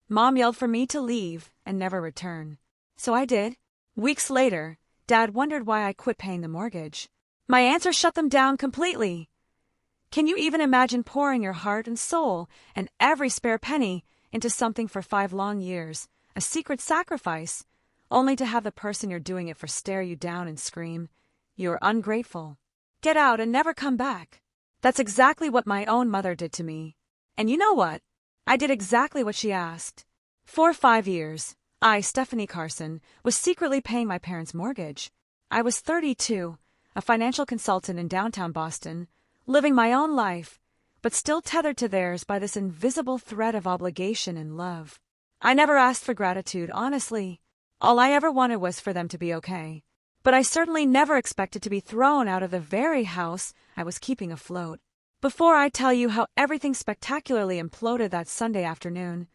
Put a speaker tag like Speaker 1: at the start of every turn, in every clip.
Speaker 1: Mom yelled for me to leave and never return. So I did. Weeks later, Dad wondered why I quit paying the mortgage. My answer shut them down completely. Can you even imagine pouring your heart and soul and every spare penny into something for 5 long years, a secret sacrifice, only to have the person you're doing it for stare you down and scream, "You're ungrateful. Get out and never come back"? That's exactly what my own mother did to me. And you know what? I did exactly what she asked. For 5 years, I, Stephanie Carson, was secretly paying my parents' mortgage. I was 32, a financial consultant in downtown Boston, living my own life, but still tethered to theirs by this invisible thread of obligation and love. I never asked for gratitude, honestly. All I ever wanted was for them to be okay. But I certainly never expected to be thrown out of the very house I was keeping afloat. Before I tell you how everything spectacularly imploded that Sunday afternoon,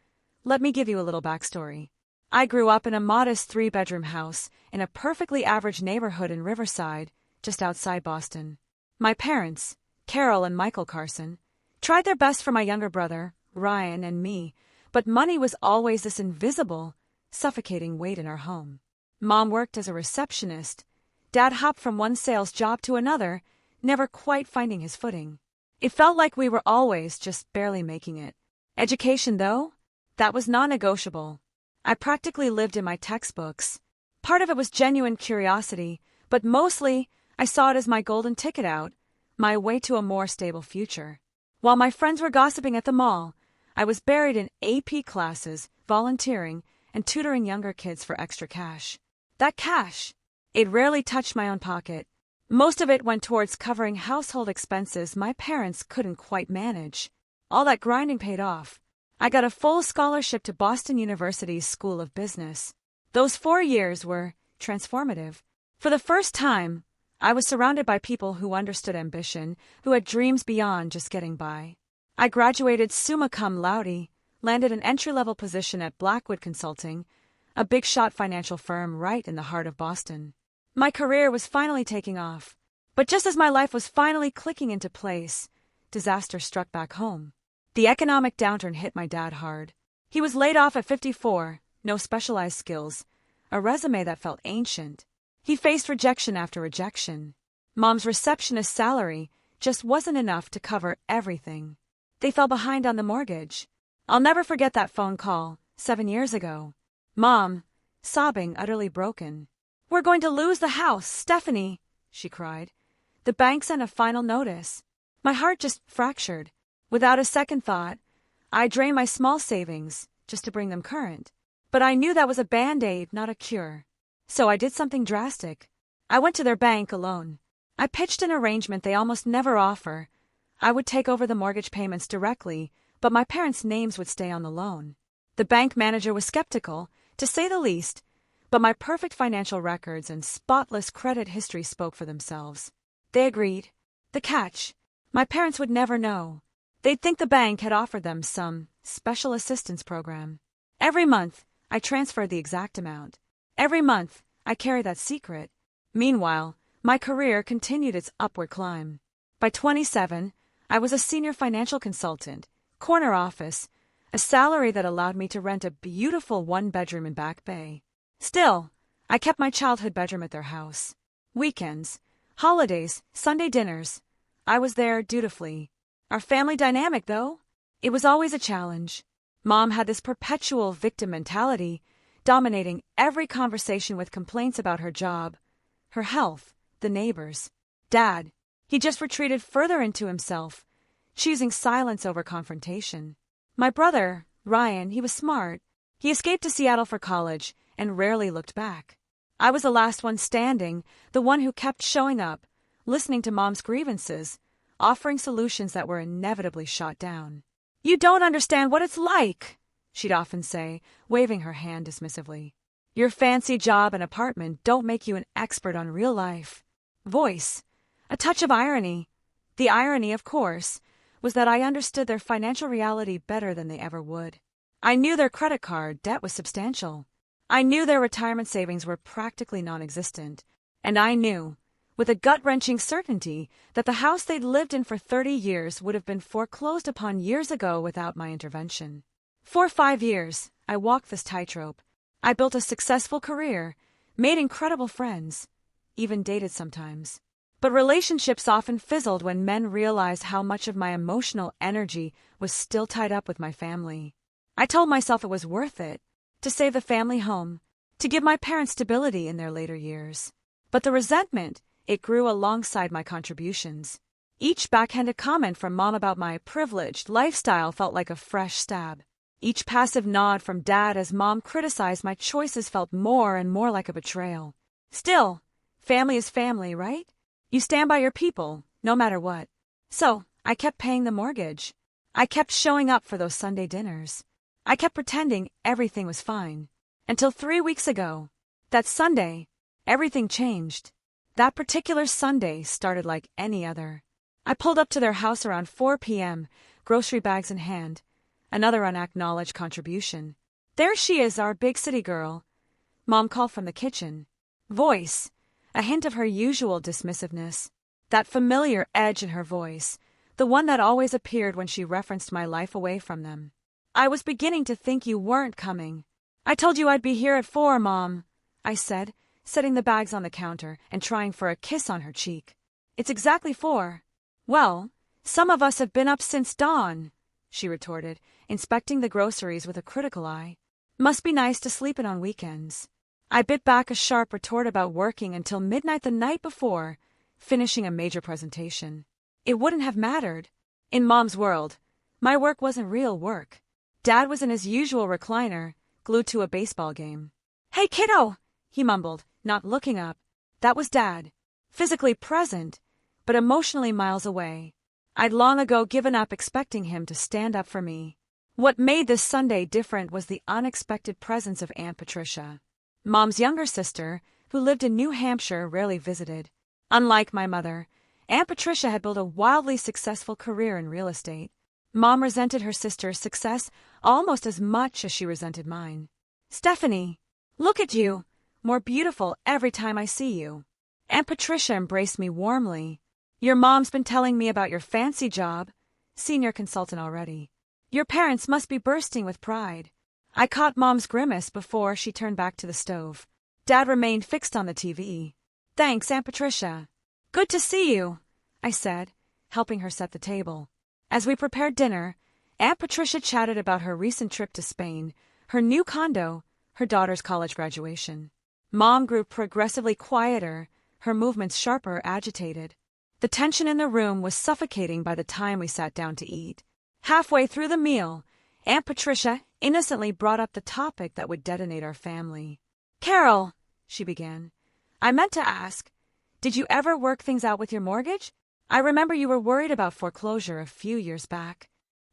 Speaker 1: let me give you a little backstory. I grew up in a modest 3-bedroom house in a perfectly average neighborhood in Riverside, just outside Boston. My parents, Carol and Michael Carson, tried their best for my younger brother, Ryan, and me, but money was always this invisible, suffocating weight in our home. Mom worked as a receptionist. Dad hopped from one sales job to another, never quite finding his footing. It felt like we were always just barely making it. Education, though, that was non-negotiable. I practically lived in my textbooks. Part of it was genuine curiosity, but mostly I saw it as my golden ticket out, my way to a more stable future. While my friends were gossiping at the mall, I was buried in AP classes, volunteering, and tutoring younger kids for extra cash. That cash, it rarely touched my own pocket. Most of it went towards covering household expenses my parents couldn't quite manage. All that grinding paid off. I got a full scholarship to Boston University's School of Business. Those 4 years were transformative. For the first time, I was surrounded by people who understood ambition, who had dreams beyond just getting by. I graduated summa cum laude, landed an entry-level position at Blackwood Consulting, a big-shot financial firm right in the heart of Boston. My career was finally taking off. But just as my life was finally clicking into place, disaster struck back home. The economic downturn hit my dad hard. He was laid off at 54, no specialized skills, a resume that felt ancient. He faced rejection after rejection. Mom's receptionist salary just wasn't enough to cover everything. They fell behind on the mortgage. I'll never forget that phone call, 7 years ago. Mom, sobbing, utterly broken. "We're going to lose the house, Stephanie," she cried. "The bank sent a final notice." My heart just fractured. Without a second thought, I drained my small savings just to bring them current. But I knew that was a band-aid, not a cure. So I did something drastic. I went to their bank alone. I pitched an arrangement they almost never offer. I would take over the mortgage payments directly, but my parents' names would stay on the loan. The bank manager was skeptical, to say the least, but my perfect financial records and spotless credit history spoke for themselves. They agreed. The catch: my parents would never know. They'd think the bank had offered them some special assistance program. Every month, I transferred the exact amount. Every month, I carried that secret. Meanwhile, my career continued its upward climb. By 27, I was a senior financial consultant, corner office, a salary that allowed me to rent a beautiful 1-bedroom in Back Bay. Still, I kept my childhood bedroom at their house. Weekends, holidays, Sunday dinners, I was there dutifully. Our family dynamic, though, it was always a challenge. Mom had this perpetual victim mentality, dominating every conversation with complaints about her job, her health, the neighbors. Dad, he just retreated further into himself, choosing silence over confrontation. My brother, Ryan, he was smart. He escaped to Seattle for college and rarely looked back. I was the last one standing, the one who kept showing up, listening to Mom's grievances, offering solutions that were inevitably shot down. "You don't understand what it's like," she'd often say, waving her hand dismissively. "Your fancy job and apartment don't make you an expert on real life." Voice, a touch of irony. The irony, of course, was that I understood their financial reality better than they ever would. I knew their credit card debt was substantial. I knew their retirement savings were practically non-existent. And I knew, with a gut-wrenching certainty, that the house they'd lived in for 30 years would have been foreclosed upon years ago without my intervention. For 5 years, I walked this tightrope. I built a successful career, made incredible friends, even dated sometimes. But relationships often fizzled when men realized how much of my emotional energy was still tied up with my family. I told myself it was worth it, to save the family home, to give my parents stability in their later years. But the resentment, it grew alongside my contributions. Each backhanded comment from Mom about my privileged lifestyle felt like a fresh stab. Each passive nod from Dad as Mom criticized my choices felt more and more like a betrayal. Still, family is family, right? You stand by your people, no matter what. So, I kept paying the mortgage. I kept showing up for those Sunday dinners. I kept pretending everything was fine. Until 3 weeks ago. That Sunday, everything changed. That particular Sunday started like any other. I pulled up to their house around 4 p.m., grocery bags in hand. Another unacknowledged contribution. There she is, our big city girl. Mom called from the kitchen. Voice. A hint of her usual dismissiveness. That familiar edge in her voice. The one that always appeared when she referenced my life away from them. I was beginning to think you weren't coming. I told you I'd be here at 4, Mom, I said, setting the bags on the counter and trying for a kiss on her cheek. It's exactly 4. Well, some of us have been up since dawn, she retorted, inspecting the groceries with a critical eye. Must be nice to sleep in on weekends. I bit back a sharp retort about working until midnight the night before, finishing a major presentation. It wouldn't have mattered. In Mom's world, my work wasn't real work. Dad was in his usual recliner, glued to a baseball game. Hey, kiddo, he mumbled, not looking up. That was Dad, physically present, but emotionally miles away. I'd long ago given up expecting him to stand up for me. What made this Sunday different was the unexpected presence of Aunt Patricia. Mom's younger sister, who lived in New Hampshire, rarely visited. Unlike my mother, Aunt Patricia had built a wildly successful career in real estate. Mom resented her sister's success almost as much as she resented mine. Stephanie, look at you, more beautiful every time I see you. Aunt Patricia embraced me warmly. Your mom's been telling me about your fancy job, senior consultant already. Your parents must be bursting with pride. I caught Mom's grimace before she turned back to the stove. Dad remained fixed on the TV. Thanks, Aunt Patricia. Good to see you, I said, helping her set the table. As we prepared dinner, Aunt Patricia chatted about her recent trip to Spain, her new condo, her daughter's college graduation. Mom grew progressively quieter, her movements sharper, agitated. The tension in the room was suffocating by the time we sat down to eat. Halfway through the meal, Aunt Patricia innocently brought up the topic that would detonate our family. Carol, she began, I meant to ask, did you ever work things out with your mortgage? I remember you were worried about foreclosure a few years back.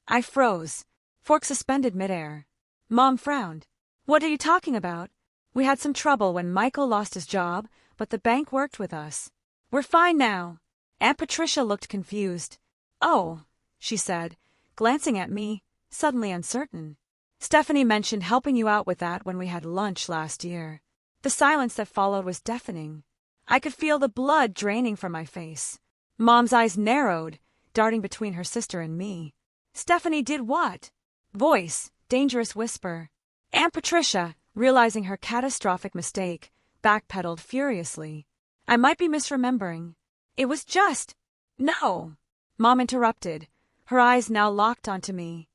Speaker 1: I froze, fork suspended midair. Mom frowned. What are you talking about? We had some trouble when Michael lost his job, but the bank worked with us. We're fine now. Aunt Patricia looked confused. Oh, she said, glancing at me, suddenly uncertain. Stephanie mentioned helping you out with that when we had lunch last year. The silence that followed was deafening. I could feel the blood draining from my face. Mom's eyes narrowed, darting between her sister and me. Stephanie did what? Voice, dangerous whisper. Aunt Patricia, realizing her catastrophic mistake, backpedaled furiously. I might be misremembering. It was just... No! Mom interrupted, her eyes now locked onto me.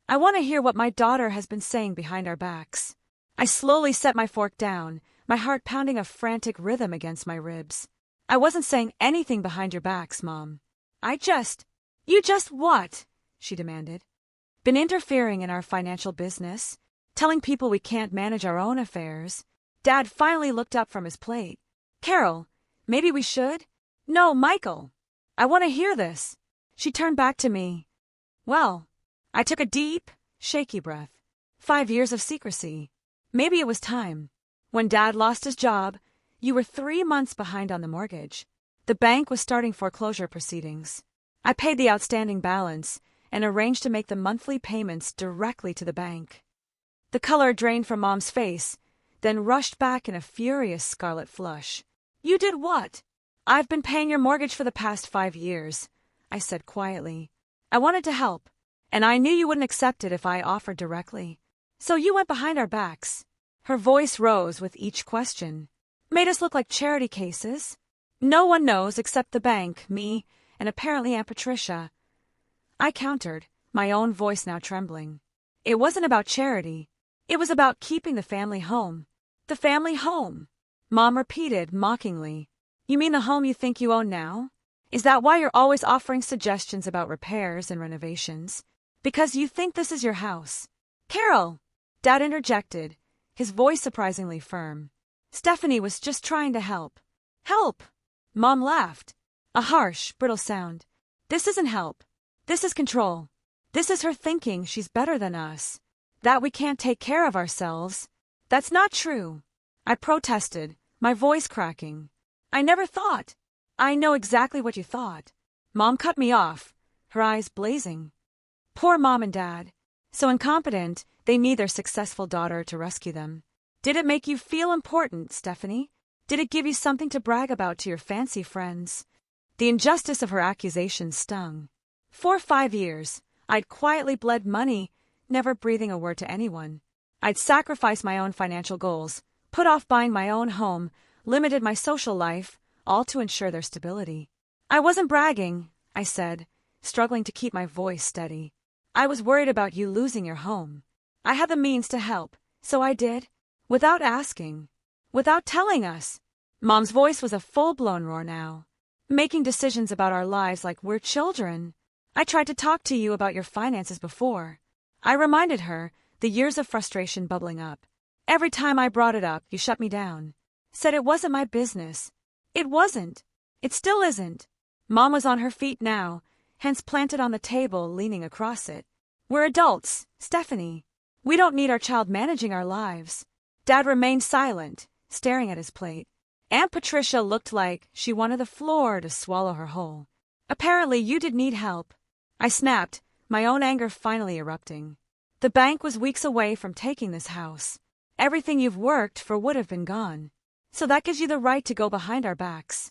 Speaker 1: I want to hear what my daughter has been saying behind our backs. I slowly set my fork down, my heart pounding a frantic rhythm against my ribs. I wasn't saying anything behind your backs, Mom. You just what? She demanded. Been interfering in our financial business, telling people we can't manage our own affairs. Dad finally looked up from his plate. Carol, maybe we should? No, Michael. I want to hear this. She turned back to me. Well, I took a deep, shaky breath. 5 years of secrecy. Maybe it was time. When Dad lost his job, you were 3 months behind on the mortgage. The bank was starting foreclosure proceedings. I paid the outstanding balance and arranged to make the monthly payments directly to the bank. The color drained from Mom's face, then rushed back in a furious scarlet flush. You did what? I've been paying your mortgage for the past 5 years, I said quietly. I wanted to help, and I knew you wouldn't accept it if I offered directly. So you went behind our backs. Her voice rose with each question. Made us look like charity cases? No one knows except the bank, me, and apparently Aunt Patricia. I countered, my own voice now trembling. It wasn't about charity. It was about keeping the family home. The family home. Mom repeated mockingly. You mean the home you think you own now? Is that why you're always offering suggestions about repairs and renovations? Because you think this is your house? Carol! Dad interjected, his voice surprisingly firm. Stephanie was just trying to help. Help! Mom laughed. A harsh, brittle sound. This isn't help. This is control. This is her thinking she's better than us. That we can't take care of ourselves. That's not true. I protested, my voice cracking. I never thought. I know exactly what you thought. Mom cut me off, her eyes blazing. Poor Mom and Dad. So incompetent, they need their successful daughter to rescue them. Did it make you feel important, Stephanie? Did it give you something to brag about to your fancy friends? The injustice of her accusations stung. For 5 years, I'd quietly bled money, never breathing a word to anyone. I'd sacrificed my own financial goals, put off buying my own home, limited my social life, all to ensure their stability. I wasn't bragging, I said, struggling to keep my voice steady. I was worried about you losing your home. I had the means to help, so I did, without asking, without telling us. Mom's voice was a full-blown roar now, making decisions about our lives like we're children. I tried to talk to you about your finances before. I reminded her, the years of frustration bubbling up. Every time I brought it up, you shut me down. Said it wasn't my business. It wasn't. It still isn't. Mom was on her feet now, hands planted on the table, leaning across it. We're adults, Stephanie. We don't need our child managing our lives. Dad remained silent, staring at his plate. Aunt Patricia looked like she wanted the floor to swallow her whole. Apparently you did need help. I snapped, my own anger finally erupting. The bank was weeks away from taking this house. Everything you've worked for would have been gone. So that gives you the right to go behind our backs.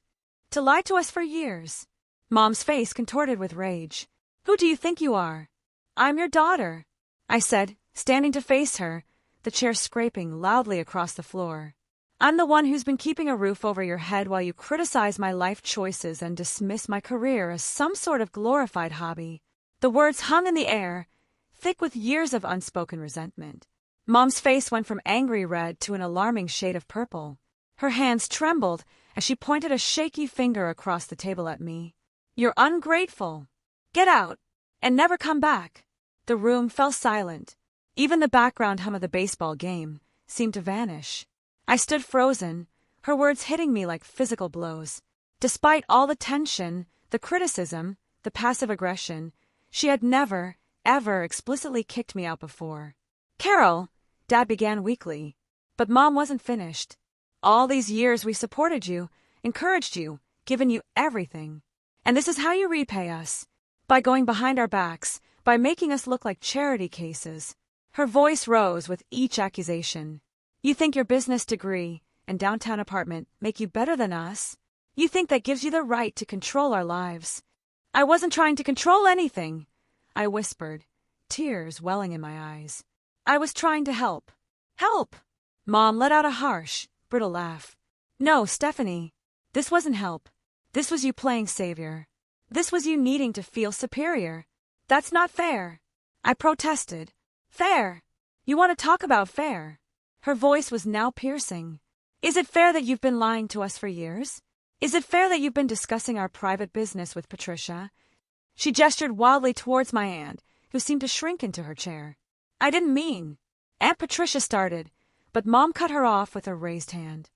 Speaker 1: To lie to us for years. Mom's face contorted with rage. Who do you think you are? I'm your daughter, I said, standing to face her, the chair scraping loudly across the floor. I'm the one who's been keeping a roof over your head while you criticize my life choices and dismiss my career as some sort of glorified hobby. The words hung in the air, thick with years of unspoken resentment. Mom's face went from angry red to an alarming shade of purple. Her hands trembled as she pointed a shaky finger across the table at me. You're ungrateful. Get out, and never come back. The room fell silent. Even the background hum of the baseball game seemed to vanish. I stood frozen, her words hitting me like physical blows. Despite all the tension, the criticism, the passive aggression, she had never, ever explicitly kicked me out before. Carol, Dad began weakly. But Mom wasn't finished. All these years we supported you, encouraged you, given you everything. And this is how you repay us. By going behind our backs, by making us look like charity cases. Her voice rose with each accusation. You think your business degree and downtown apartment make you better than us? You think that gives you the right to control our lives? I wasn't trying to control anything, I whispered, tears welling in my eyes. I was trying to help. Help! Mom let out a harsh, brittle laugh. No, Stephanie. This wasn't help. This was you playing savior. This was you needing to feel superior. That's not fair. I protested. Fair. You want to talk about fair? Her voice was now piercing. Is it fair that you've been lying to us for years? Is it fair that you've been discussing our private business with Patricia? She gestured wildly towards my aunt, who seemed to shrink into her chair. I didn't mean. Aunt Patricia started, but Mom cut her off with a raised hand.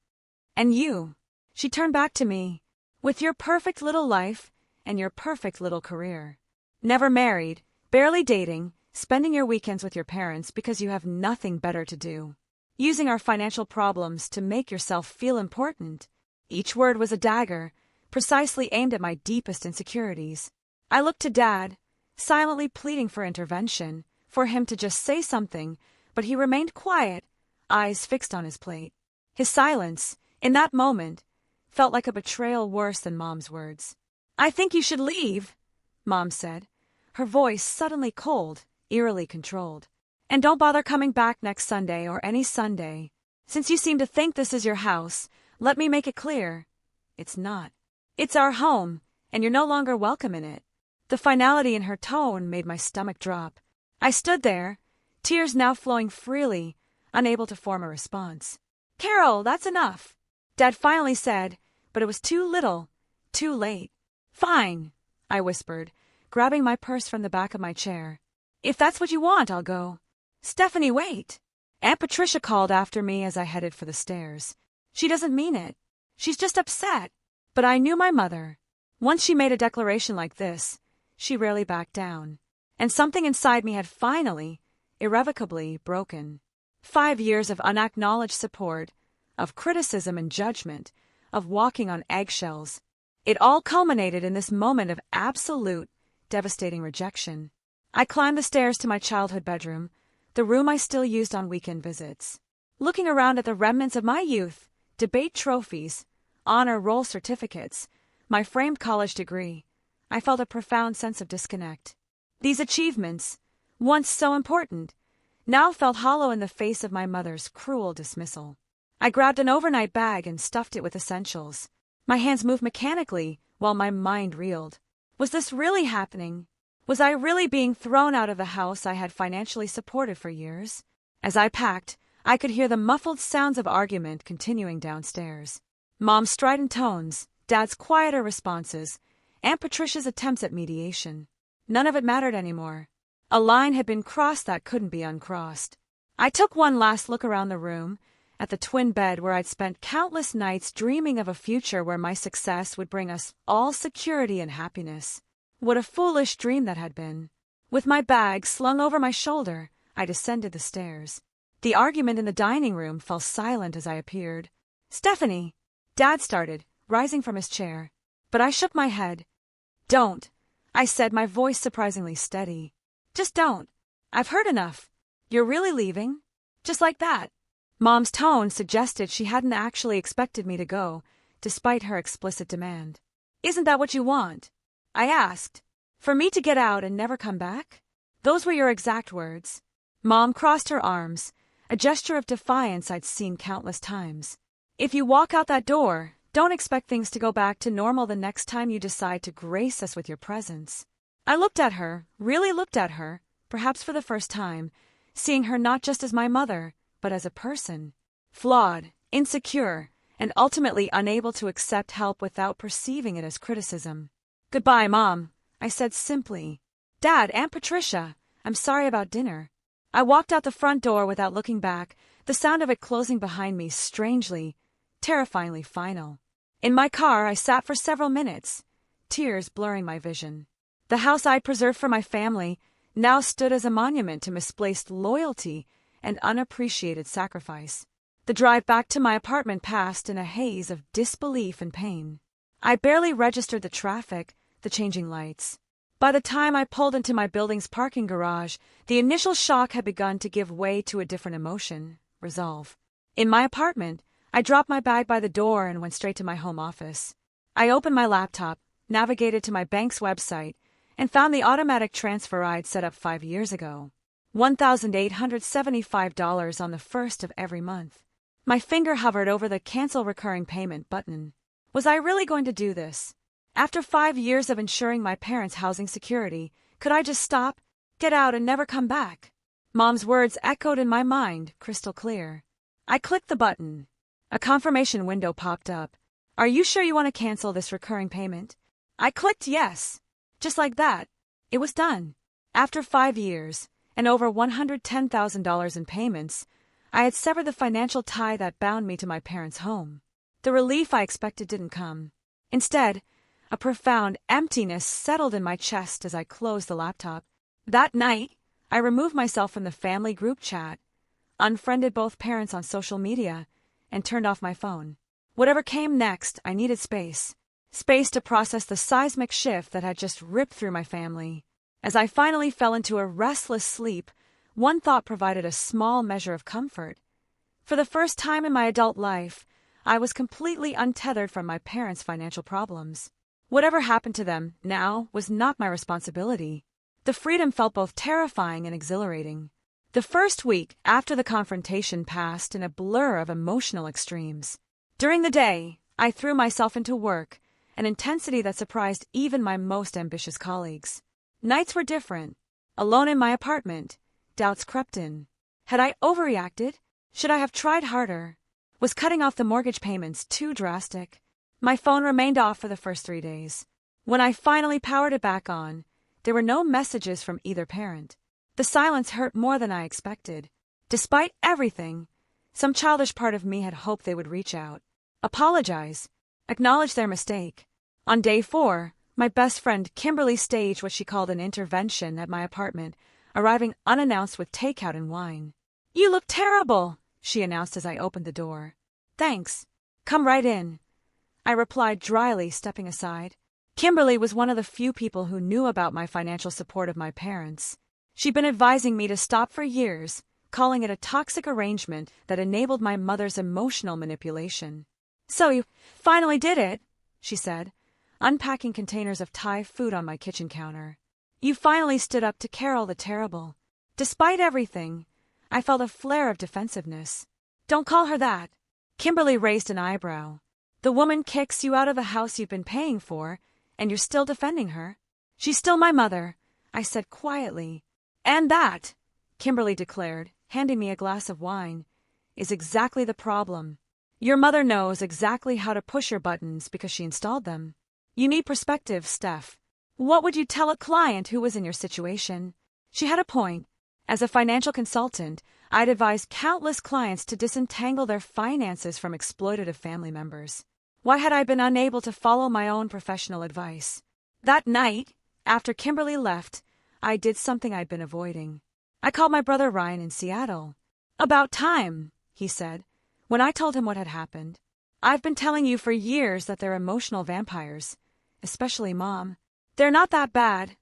Speaker 1: And you, she turned back to me, with your perfect little life and your perfect little career. Never married, barely dating, spending your weekends with your parents because you have nothing better to do. Using our financial problems to make yourself feel important. Each word was a dagger, precisely aimed at my deepest insecurities. I looked to Dad, silently pleading for intervention, for him to just say something, but he remained quiet, eyes fixed on his plate. His silence, in that moment, felt like a betrayal worse than Mom's words. I think you should leave, Mom said, her voice suddenly cold, eerily controlled. And don't bother coming back next Sunday or any Sunday. Since you seem to think this is your house, let me make it clear. It's not. It's our home, and you're no longer welcome in it. The finality in her tone made my stomach drop. I stood there, tears now flowing freely, unable to form a response. Carol, that's enough, Dad finally said, but it was too little, too late. Fine, I whispered, grabbing my purse from the back of my chair. If that's what you want, I'll go. Stephanie, wait! Aunt Patricia called after me as I headed for the stairs. She doesn't mean it. She's just upset. But I knew my mother. Once she made a declaration like this, she rarely backed down. And something inside me had finally, irrevocably broken. 5 years of unacknowledged support, of criticism and judgment, of walking on eggshells. It all culminated in this moment of absolute, devastating rejection. I climbed the stairs to my childhood bedroom, the room I still used on weekend visits. Looking around at the remnants of my youth, debate trophies, honor roll certificates, my framed college degree, I felt a profound sense of disconnect. These achievements, once so important, now felt hollow in the face of my mother's cruel dismissal. I grabbed an overnight bag and stuffed it with essentials. My hands moved mechanically while my mind reeled. Was this really happening? Was I really being thrown out of the house I had financially supported for years? As I packed, I could hear the muffled sounds of argument continuing downstairs. Mom's strident tones, Dad's quieter responses, Aunt Patricia's attempts at mediation. None of it mattered anymore. A line had been crossed that couldn't be uncrossed. I took one last look around the room, at the twin bed where I'd spent countless nights dreaming of a future where my success would bring us all security and happiness. What a foolish dream that had been. With my bag slung over my shoulder, I descended the stairs. The argument in the dining room fell silent as I appeared. Stephanie, Dad started, rising from his chair. But I shook my head. Don't, I said, my voice surprisingly steady. Just don't. I've heard enough. You're really leaving? Just like that. Mom's tone suggested she hadn't actually expected me to go, despite her explicit demand. Isn't that what you want? I asked. For me to get out and never come back? Those were your exact words. Mom crossed her arms, a gesture of defiance I'd seen countless times. If you walk out that door, don't expect things to go back to normal the next time you decide to grace us with your presence. I looked at her, really looked at her, perhaps for the first time, seeing her not just as my mother, but as a person. Flawed, insecure, and ultimately unable to accept help without perceiving it as criticism. Goodbye, Mom, I said simply. Dad, Aunt Patricia, I'm sorry about dinner. I walked out the front door without looking back, the sound of it closing behind me strangely, terrifyingly final. In my car, I sat for several minutes, tears blurring my vision. The house I'd preserved for my family now stood as a monument to misplaced loyalty and unappreciated sacrifice. The drive back to my apartment passed in a haze of disbelief and pain. I barely registered the traffic, the changing lights. By the time I pulled into my building's parking garage, the initial shock had begun to give way to a different emotion, resolve. In my apartment, I dropped my bag by the door and went straight to my home office. I opened my laptop, navigated to my bank's website, and found the automatic transfer I'd set up 5 years ago. $1,875 on the first of every month. My finger hovered over the Cancel Recurring Payment button. Was I really going to do this? After 5 years of ensuring my parents' housing security, could I just stop, get out, and never come back? Mom's words echoed in my mind, crystal clear. I clicked the button. A confirmation window popped up. Are you sure you want to cancel this recurring payment? I clicked yes. Just like that, it was done. After 5 years, and over $110,000 in payments, I had severed the financial tie that bound me to my parents' home. The relief I expected didn't come. Instead, a profound emptiness settled in my chest as I closed the laptop. That night, I removed myself from the family group chat, unfriended both parents on social media, and turned off my phone. Whatever came next, I needed space. Space to process the seismic shift that had just ripped through my family. As I finally fell into a restless sleep, one thought provided a small measure of comfort. For the first time in my adult life, I was completely untethered from my parents' financial problems. Whatever happened to them now was not my responsibility. The freedom felt both terrifying and exhilarating. The first week after the confrontation passed in a blur of emotional extremes. During the day, I threw myself into work, an intensity that surprised even my most ambitious colleagues. Nights were different. Alone in my apartment, doubts crept in. Had I overreacted? Should I have tried harder? Was cutting off the mortgage payments too drastic? My phone remained off for the first 3 days. When I finally powered it back on, there were no messages from either parent. The silence hurt more than I expected. Despite everything, some childish part of me had hoped they would reach out, apologize, acknowledge their mistake. On day 4, my best friend Kimberly staged what she called an intervention at my apartment, arriving unannounced with takeout and wine. "You look terrible," she announced as I opened the door. "Thanks. Come right in," I replied dryly, stepping aside. Kimberly was one of the few people who knew about my financial support of my parents. She'd been advising me to stop for years, calling it a toxic arrangement that enabled my mother's emotional manipulation. "So you finally did it," she said, unpacking containers of Thai food on my kitchen counter. "You finally stood up to Carol the Terrible." Despite everything, I felt a flare of defensiveness. "Don't call her that." Kimberly raised an eyebrow. "The woman kicks you out of the house you've been paying for, and you're still defending her?" "She's still my mother," I said quietly. "And that," Kimberly declared, handing me a glass of wine, "is exactly the problem. Your mother knows exactly how to push your buttons because she installed them. You need perspective, Steph. What would you tell a client who was in your situation?" She had a point. As a financial consultant, I'd advised countless clients to disentangle their finances from exploitative family members. Why had I been unable to follow my own professional advice? That night, after Kimberly left, I did something I'd been avoiding. I called my brother Ryan in Seattle. "About time," he said, when I told him what had happened. "I've been telling you for years that they're emotional vampires, especially Mom." "They're not that bad,"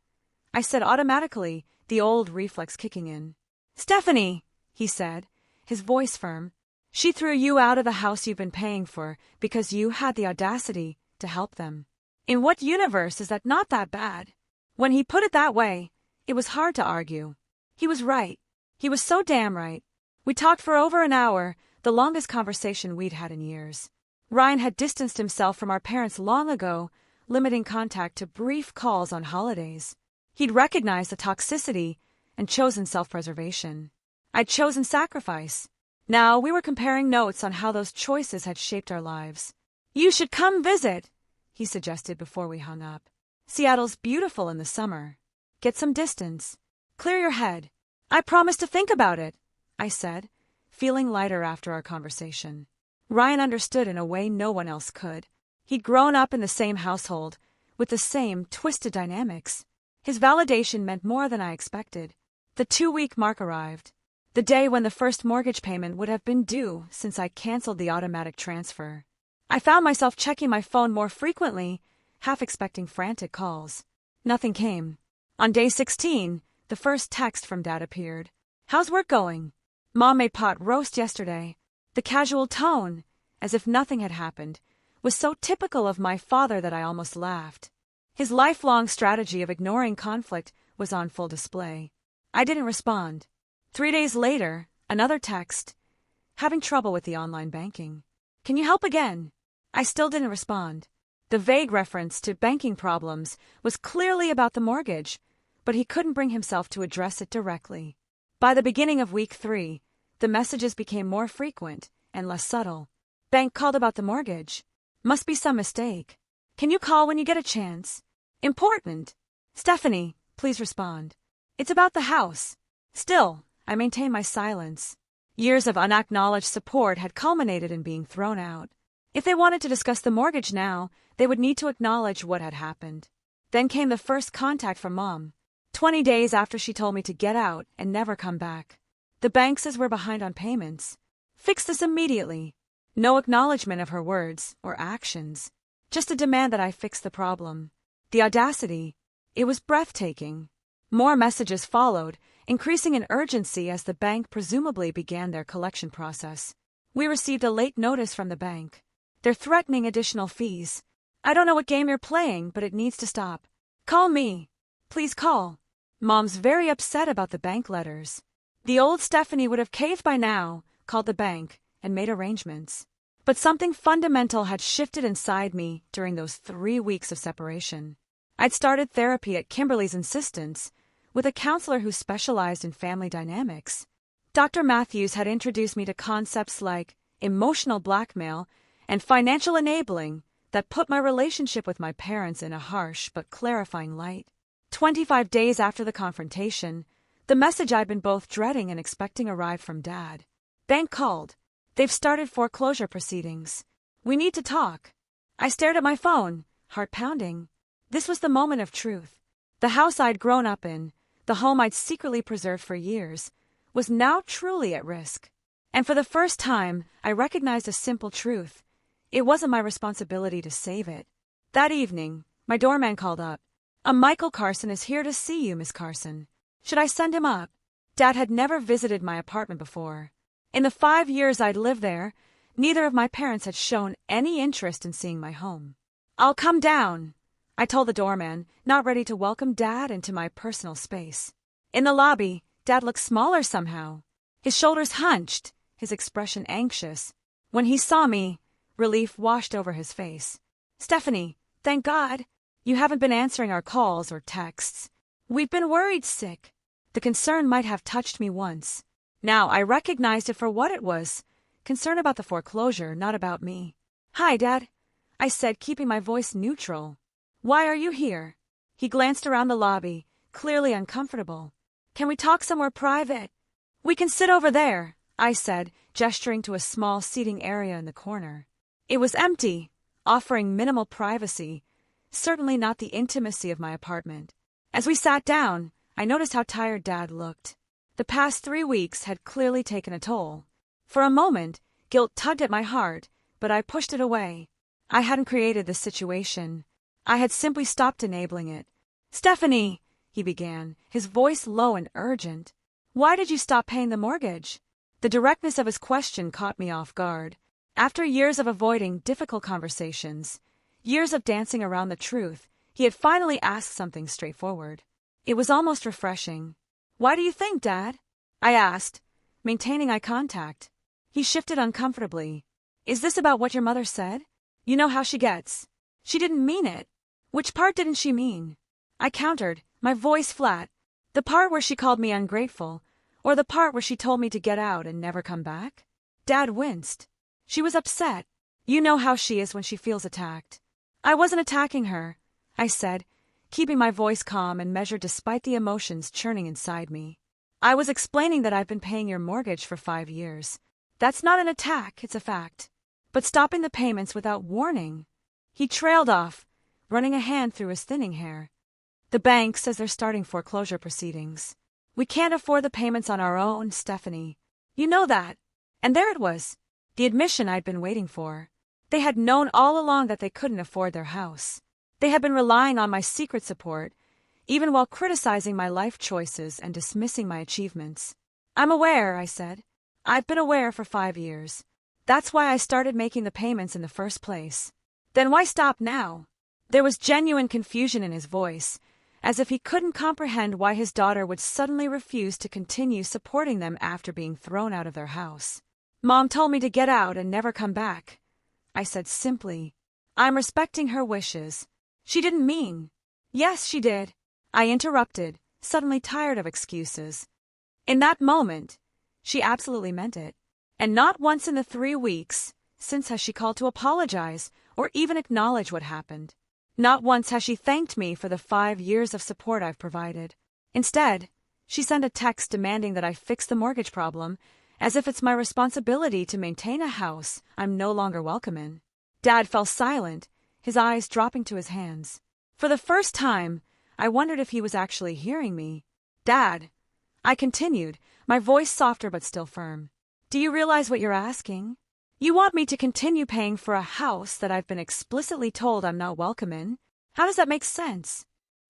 Speaker 1: I said automatically, the old reflex kicking in. "Stephanie," he said, his voice firm, "she threw you out of the house you've been paying for because you had the audacity to help them. In what universe is that not that bad?" When he put it that way, it was hard to argue. He was right. He was so damn right. We talked for over an hour, the longest conversation we'd had in years. Ryan had distanced himself from our parents long ago, limiting contact to brief calls on holidays. He'd recognized the toxicity and chosen self-preservation. I'd chosen sacrifice. Now we were comparing notes on how those choices had shaped our lives. "You should come visit," he suggested before we hung up. "Seattle's beautiful in the summer. Get some distance. Clear your head." "I promise to think about it," I said, feeling lighter after our conversation. Ryan understood in a way no one else could. He'd grown up in the same household, with the same twisted dynamics. His validation meant more than I expected. The 2-week mark arrived. The day when the first mortgage payment would have been due since I canceled the automatic transfer. I found myself checking my phone more frequently, half expecting frantic calls. Nothing came. On day 16, the first text from Dad appeared. "How's work going? Mom made pot roast yesterday." The casual tone, as if nothing had happened, was so typical of my father that I almost laughed. His lifelong strategy of ignoring conflict was on full display. I didn't respond. 3 days later, another text. "Having trouble with the online banking. Can you help again?" I still didn't respond. The vague reference to banking problems was clearly about the mortgage, but he couldn't bring himself to address it directly. By the beginning of week 3, the messages became more frequent and less subtle. "Bank called about the mortgage. Must be some mistake. Can you call when you get a chance? Important. Stephanie, please respond. It's about the house." Still, I maintained my silence. Years of unacknowledged support had culminated in being thrown out. If they wanted to discuss the mortgage now, they would need to acknowledge what had happened. Then came the first contact from Mom, 20 days after she told me to get out and never come back. "The bank says we're behind on payments. Fix this immediately." No acknowledgement of her words or actions, just a demand that I fix the problem. The audacity, it was breathtaking. More messages followed, increasing in urgency as the bank presumably began their collection process. We received a late notice from the bank. "They're threatening additional fees. I don't know what game you're playing, but it needs to stop. Call me. Please call." Mom's very upset about the bank letters. The old Stephanie would have caved by now, called the bank, and made arrangements. But something fundamental had shifted inside me during those 3 weeks of separation. I'd started therapy at Kimberly's insistence, with a counselor who specialized in family dynamics. Dr. Matthews had introduced me to concepts like emotional blackmail and financial enabling that put my relationship with my parents in a harsh but clarifying light. 25 days after the confrontation, the message I'd been both dreading and expecting arrived from Dad. Bank called. They've started foreclosure proceedings. We need to talk. I stared at my phone, heart pounding. This was the moment of truth. The house I'd grown up in, the home I'd secretly preserved for years, was now truly at risk. And for the first time, I recognized a simple truth. It wasn't my responsibility to save it. That evening, my doorman called up. Michael Carson is here to see you, Miss Carson. Should I send him up? Dad had never visited my apartment before. In the 5 years I'd lived there, neither of my parents had shown any interest in seeing my home. I'll come down, I told the doorman, not ready to welcome Dad into my personal space. In the lobby, Dad looked smaller somehow. His shoulders hunched, his expression anxious. When he saw me, relief washed over his face. Stephanie, thank God. You haven't been answering our calls or texts. We've been worried sick. The concern might have touched me once. Now I recognized it for what it was. Concern about the foreclosure, not about me. Hi, Dad, I said, keeping my voice neutral. Why are you here? He glanced around the lobby, clearly uncomfortable. Can we talk somewhere private? We can sit over there, I said, gesturing to a small seating area in the corner. It was empty, offering minimal privacy, certainly not the intimacy of my apartment. As we sat down, I noticed how tired Dad looked. The past 3 weeks had clearly taken a toll. For a moment, guilt tugged at my heart, but I pushed it away. I hadn't created this situation. I had simply stopped enabling it. Stephanie, he began, his voice low and urgent. Why did you stop paying the mortgage? The directness of his question caught me off guard. After years of avoiding difficult conversations, years of dancing around the truth, he had finally asked something straightforward. It was almost refreshing. Why do you think, Dad? I asked, maintaining eye contact. He shifted uncomfortably. Is this about what your mother said? You know how she gets. She didn't mean it. Which part didn't she mean? I countered, my voice flat. The part where she called me ungrateful, or the part where she told me to get out and never come back? Dad winced. She was upset. You know how she is when she feels attacked. I wasn't attacking her, I said, keeping my voice calm and measured despite the emotions churning inside me. I was explaining that I've been paying your mortgage for 5 years. That's not an attack, it's a fact. But stopping the payments without warning. He trailed off, running a hand through his thinning hair. The bank says they're starting foreclosure proceedings. We can't afford the payments on our own, Stephanie. You know that. And there it was, the admission I'd been waiting for. They had known all along that they couldn't afford their house. They had been relying on my secret support, even while criticizing my life choices and dismissing my achievements. I'm aware, I said. I've been aware for 5 years. That's why I started making the payments in the first place. Then why stop now? There was genuine confusion in his voice, as if he couldn't comprehend why his daughter would suddenly refuse to continue supporting them after being thrown out of their house. Mom told me to get out and never come back, I said simply. I'm respecting her wishes. She didn't mean. Yes, she did, I interrupted, suddenly tired of excuses. In that moment, she absolutely meant it. And not once in the 3 weeks since has she called to apologize or even acknowledge what happened. Not once has she thanked me for the 5 years of support I've provided. Instead, she sent a text demanding that I fix the mortgage problem, as if it's my responsibility to maintain a house I'm no longer welcome in. Dad fell silent, his eyes dropping to his hands. For the first time, I wondered if he was actually hearing me. Dad, I continued, my voice softer but still firm. Do you realize what you're asking? You want me to continue paying for a house that I've been explicitly told I'm not welcome in? How does that make sense?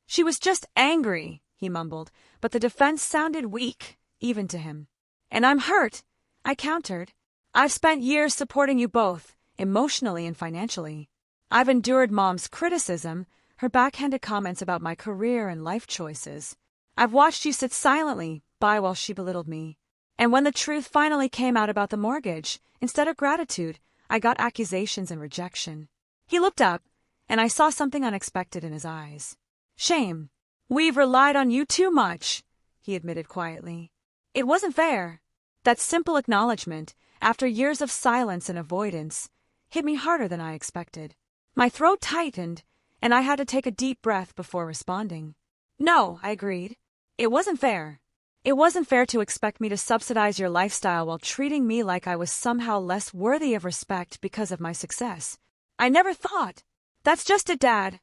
Speaker 1: She was just angry, he mumbled, but the defense sounded weak, even to him. And I'm hurt, I countered. I've spent years supporting you both, emotionally and financially. I've endured Mom's criticism, her backhanded comments about my career and life choices. I've watched you sit silently, by while she belittled me. And when the truth finally came out about the mortgage, instead of gratitude, I got accusations and rejection. He looked up, and I saw something unexpected in his eyes. Shame. We've relied on you too much, he admitted quietly. It wasn't fair. That simple acknowledgement, after years of silence and avoidance, hit me harder than I expected. My throat tightened, and I had to take a deep breath before responding. No, I agreed. It wasn't fair. It wasn't fair to expect me to subsidize your lifestyle while treating me like I was somehow less worthy of respect because of my success. I never thought. That's just it, Dad.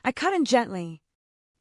Speaker 1: I cut in gently.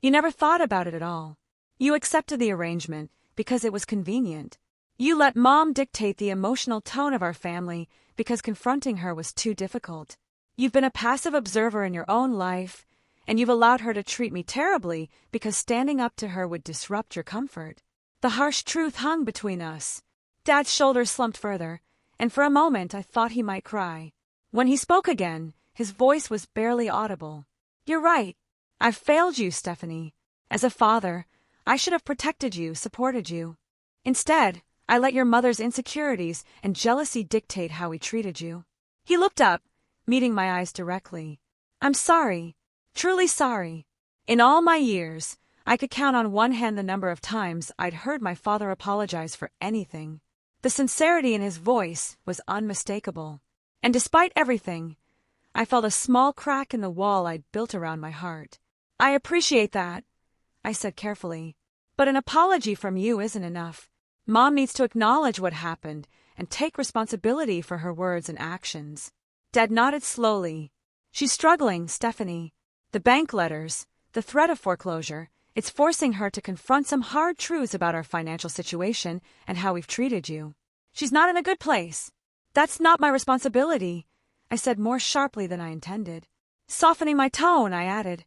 Speaker 1: You never thought about it at all. You accepted the arrangement because it was convenient. You let Mom dictate the emotional tone of our family because confronting her was too difficult. You've been a passive observer in your own life, and you've allowed her to treat me terribly because standing up to her would disrupt your comfort. The harsh truth hung between us. Dad's shoulders slumped further, and for a moment I thought he might cry. When he spoke again, his voice was barely audible. You're right. I've failed you, Stephanie. As a father, I should have protected you, supported you. Instead, I let your mother's insecurities and jealousy dictate how we treated you. He looked up, meeting my eyes directly. I'm sorry. Truly sorry. In all my years, I could count on one hand the number of times I'd heard my father apologize for anything. The sincerity in his voice was unmistakable. And despite everything, I felt a small crack in the wall I'd built around my heart. I appreciate that, I said carefully. But an apology from you isn't enough. Mom needs to acknowledge what happened and take responsibility for her words and actions. Dad nodded slowly. She's struggling, Stephanie. The bank letters, the threat of foreclosure, it's forcing her to confront some hard truths about our financial situation and how we've treated you. She's not in a good place. That's not my responsibility, I said more sharply than I intended. Softening my tone, I added,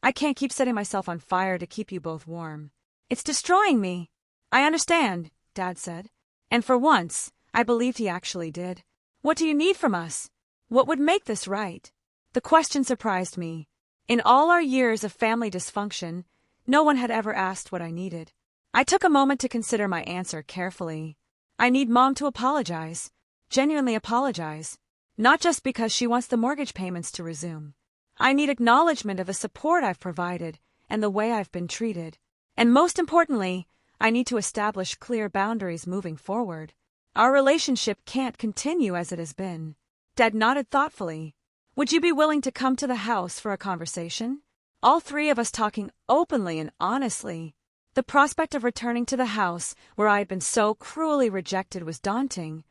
Speaker 1: I can't keep setting myself on fire to keep you both warm. It's destroying me. I understand, Dad said. And for once, I believed he actually did. What do you need from us? What would make this right? The question surprised me. In all our years of family dysfunction, no one had ever asked what I needed. I took a moment to consider my answer carefully. I need Mom to apologize. Genuinely apologize. Not just because she wants the mortgage payments to resume. I need acknowledgement of the support I've provided and the way I've been treated. And most importantly, I need to establish clear boundaries moving forward. Our relationship can't continue as it has been. Dad nodded thoughtfully. Would you be willing to come to the house for a conversation? All three of us talking openly and honestly. The prospect of returning to the house where I had been so cruelly rejected was daunting,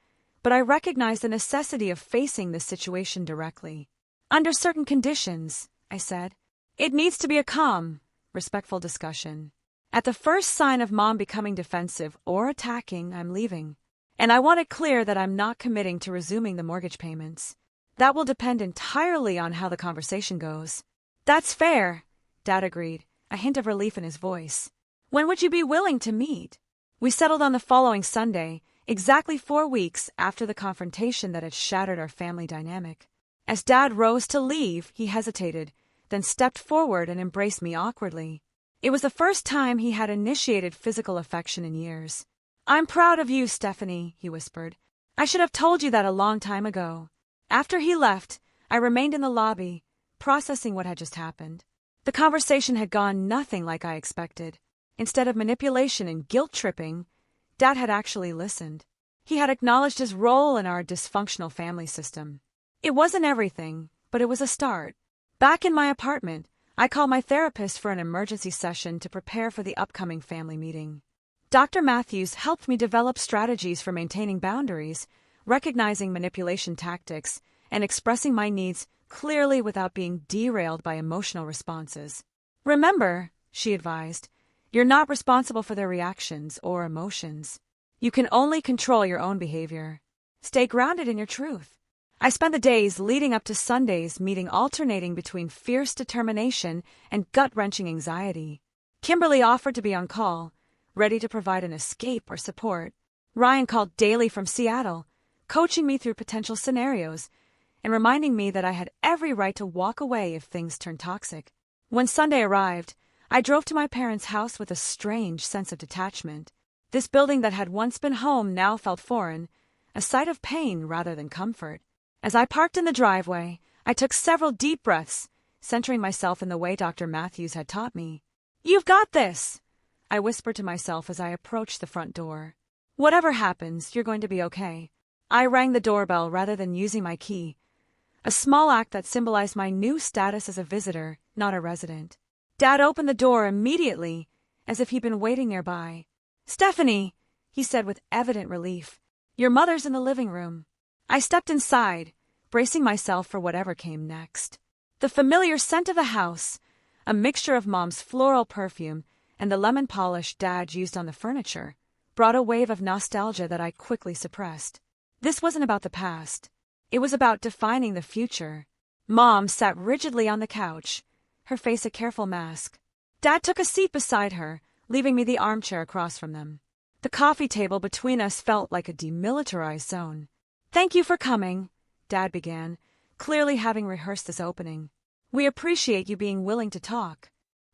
Speaker 1: but I recognized the necessity of facing this situation directly. Under certain conditions, I said. It needs to be a calm, respectful discussion. At the first sign of Mom becoming defensive or attacking, I'm leaving. And I want it clear that I'm not committing to resuming the mortgage payments. That will depend entirely on how the conversation goes. That's fair, Dad agreed, a hint of relief in his voice. When would you be willing to meet? We settled on the following Sunday, exactly 4 weeks after the confrontation that had shattered our family dynamic. As Dad rose to leave, he hesitated, then stepped forward and embraced me awkwardly. It was the first time he had initiated physical affection in years. I'm proud of you, Stephanie, he whispered. I should have told you that a long time ago. After he left, I remained in the lobby, processing what had just happened. The conversation had gone nothing like I expected. Instead of manipulation and guilt-tripping, Dad had actually listened. He had acknowledged his role in our dysfunctional family system. It wasn't everything, but it was a start. Back in my apartment, I called my therapist for an emergency session to prepare for the upcoming family meeting. Dr. Matthews helped me develop strategies for maintaining boundaries, recognizing manipulation tactics, and expressing my needs clearly without being derailed by emotional responses. Remember, she advised, you're not responsible for their reactions or emotions. You can only control your own behavior. Stay grounded in your truth. I spent the days leading up to Sunday's meeting alternating between fierce determination and gut-wrenching anxiety. Kimberly offered to be on call, ready to provide an escape or support. Ryan called daily from Seattle, coaching me through potential scenarios and reminding me that I had every right to walk away if things turned toxic. When Sunday arrived, I drove to my parents' house with a strange sense of detachment. This building that had once been home now felt foreign, a sight of pain rather than comfort. As I parked in the driveway, I took several deep breaths, centering myself in the way Dr. Matthews had taught me. "You've got this," I whispered to myself as I approached the front door. "Whatever happens, you're going to be okay." I rang the doorbell rather than using my key, a small act that symbolized my new status as a visitor, not a resident. Dad opened the door immediately, as if he'd been waiting nearby. "Stephanie," he said with evident relief, "your mother's in the living room." I stepped inside, bracing myself for whatever came next. The familiar scent of the house, a mixture of Mom's floral perfume and the lemon polish Dad used on the furniture, brought a wave of nostalgia that I quickly suppressed. This wasn't about the past. It was about defining the future. Mom sat rigidly on the couch, her face a careful mask. Dad took a seat beside her, leaving me the armchair across from them. The coffee table between us felt like a demilitarized zone. "Thank you for coming," Dad began, clearly having rehearsed this opening. "We appreciate you being willing to talk."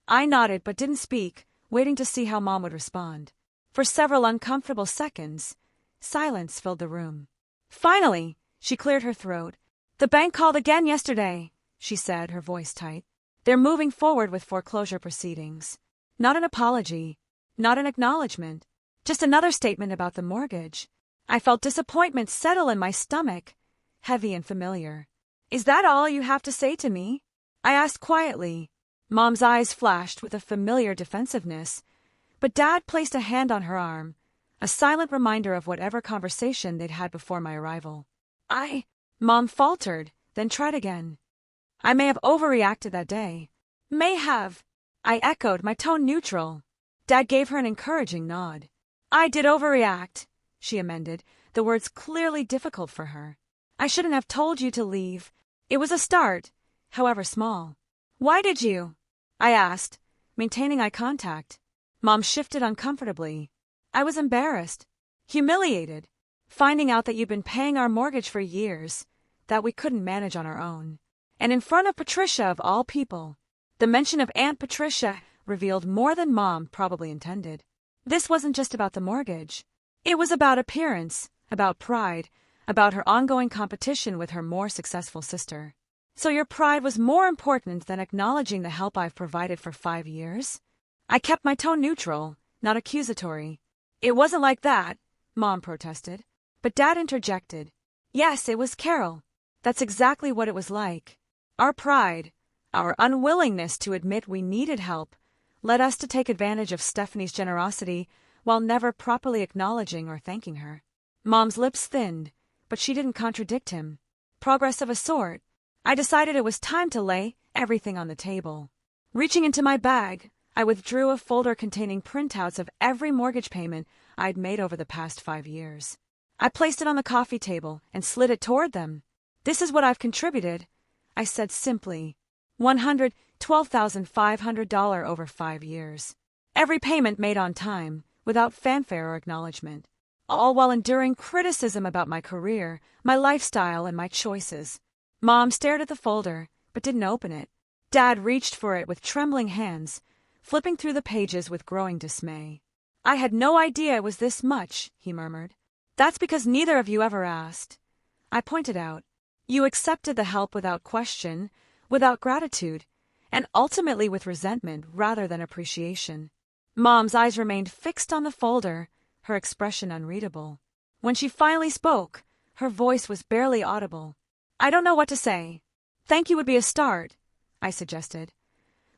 Speaker 1: I nodded but didn't speak, waiting to see how Mom would respond. For several uncomfortable seconds, silence filled the room. Finally, she cleared her throat. "The bank called again yesterday," she said, her voice tight. "They're moving forward with foreclosure proceedings." Not an apology, not an acknowledgement, just another statement about the mortgage. I felt disappointment settle in my stomach, heavy and familiar. "Is that all you have to say to me?" I asked quietly. Mom's eyes flashed with a familiar defensiveness, but Dad placed a hand on her arm, a silent reminder of whatever conversation they'd had before my arrival. Mom faltered, then tried again. "I may have overreacted that day." "May have," I echoed, my tone neutral. Dad gave her an encouraging nod. "I did overreact," she amended, the words clearly difficult for her. "I shouldn't have told you to leave. It was a start, however small." "Why did you?" I asked, maintaining eye contact. Mom shifted uncomfortably. "I was embarrassed, humiliated, finding out that you'd been paying our mortgage for years, that we couldn't manage on our own. And in front of Patricia of all people." The mention of Aunt Patricia revealed more than Mom probably intended. This wasn't just about the mortgage. It was about appearance, about pride, about her ongoing competition with her more successful sister. "So your pride was more important than acknowledging the help I've provided for 5 years?" I kept my tone neutral, not accusatory. "It wasn't like that," Mom protested. But Dad interjected. "Yes, it was Carol. That's exactly what it was like. Our pride, our unwillingness to admit we needed help, led us to take advantage of Stephanie's generosity while never properly acknowledging or thanking her." Mom's lips thinned, but she didn't contradict him. Progress of a sort. I decided it was time to lay everything on the table. Reaching into my bag, I withdrew a folder containing printouts of every mortgage payment I'd made over the past 5 years. I placed it on the coffee table and slid it toward them. "This is what I've contributed," I said simply. $112,500 over 5 years. Every payment made on time, without fanfare or acknowledgement. All while enduring criticism about my career, my lifestyle, and my choices. Mom stared at the folder, but didn't open it. Dad reached for it with trembling hands, flipping through the pages with growing dismay. "I had no idea it was this much," he murmured. "That's because neither of you ever asked," I pointed out. "You accepted the help without question, without gratitude, and ultimately with resentment rather than appreciation." Mom's eyes remained fixed on the folder, her expression unreadable. When she finally spoke, her voice was barely audible. "I don't know what to say. Thank you would be a start," I suggested,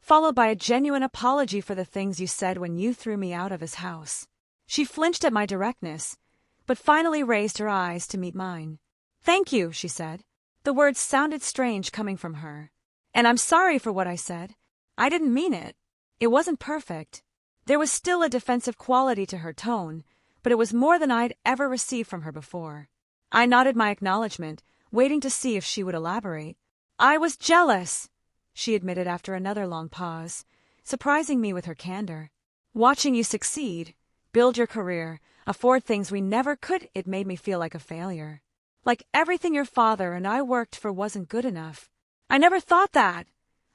Speaker 1: followed by a genuine apology for the things you said when you threw me out of his house. She flinched at my directness, but finally raised her eyes to meet mine. "Thank you," she said. The words sounded strange coming from her. "And I'm sorry for what I said. I didn't mean it. It wasn't perfect." There was still a defensive quality to her tone, but it was more than I'd ever received from her before. I nodded my acknowledgement, waiting to see if she would elaborate. "I was jealous," she admitted after another long pause, surprising me with her candor. "Watching you succeed, build your career, afford things we never could, it made me feel like a failure. Like everything your father and I worked for wasn't good enough." "I never thought that,"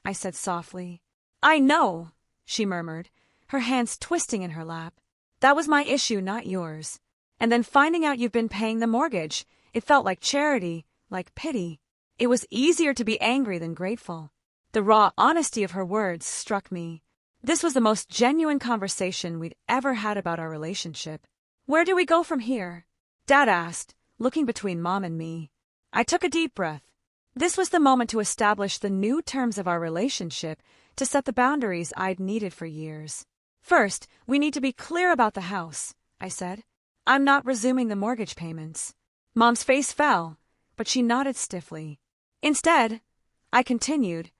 Speaker 1: I said softly. "I know," she murmured, her hands twisting in her lap. That was my issue, not yours. And then finding out you've been paying the mortgage, it felt like charity, like pity. It was easier to be angry than grateful. The raw honesty of her words struck me. This was the most genuine conversation we'd ever had about our relationship. Where do we go from here? Dad asked, looking between Mom and me. I took a deep breath. This was the moment to establish the new terms of our relationship, to set the boundaries I'd needed for years. First, we need to be clear about the house, I said. I'm not resuming the mortgage payments. Mom's face fell, but she nodded stiffly. Instead, I continued,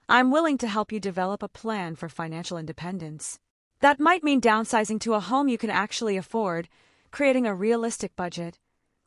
Speaker 1: I'm willing to help you develop a plan for financial independence. That might mean downsizing to a home you can actually afford, creating a realistic budget,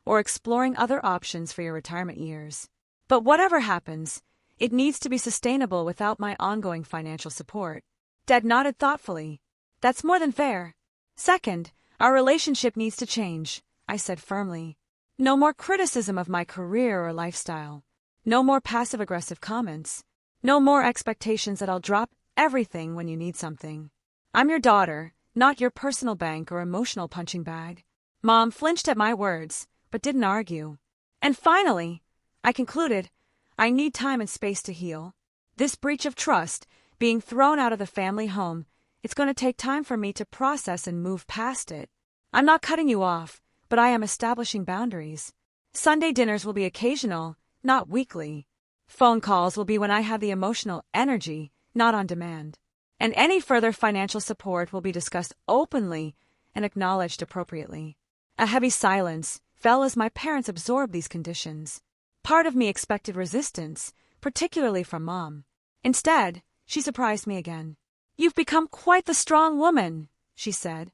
Speaker 1: or exploring other options for your retirement years. But whatever happens, it needs to be sustainable without my ongoing financial support. Dad nodded thoughtfully. That's more than fair. Second, our relationship needs to change, I said firmly. No more criticism of my career or lifestyle. No more passive-aggressive comments. No more expectations that I'll drop everything when you need something. I'm your daughter, not your personal bank or emotional punching bag. Mom flinched at my words, but didn't argue. And finally, I concluded, I need time and space to heal. This breach of trust, being thrown out of the family home, it's going to take time for me to process and move past it. I'm not cutting you off, but I am establishing boundaries. Sunday dinners will be occasional, not weekly. Phone calls will be when I have the emotional energy, not on demand. And any further financial support will be discussed openly and acknowledged appropriately. A heavy silence fell as my parents absorbed these conditions. Part of me expected resistance, particularly from Mom. Instead, she surprised me again. You've become quite the strong woman, she said,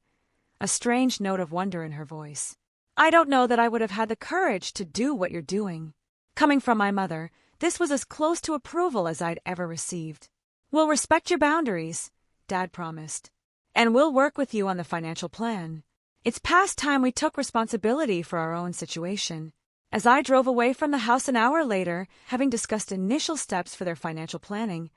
Speaker 1: a strange note of wonder in her voice. I don't know that I would have had the courage to do what you're doing. Coming from my mother, this was as close to approval as I'd ever received. We'll respect your boundaries, Dad promised. And we'll work with you on the financial plan. It's past time we took responsibility for our own situation. As I drove away from the house an hour later, having discussed initial steps for their financial planning,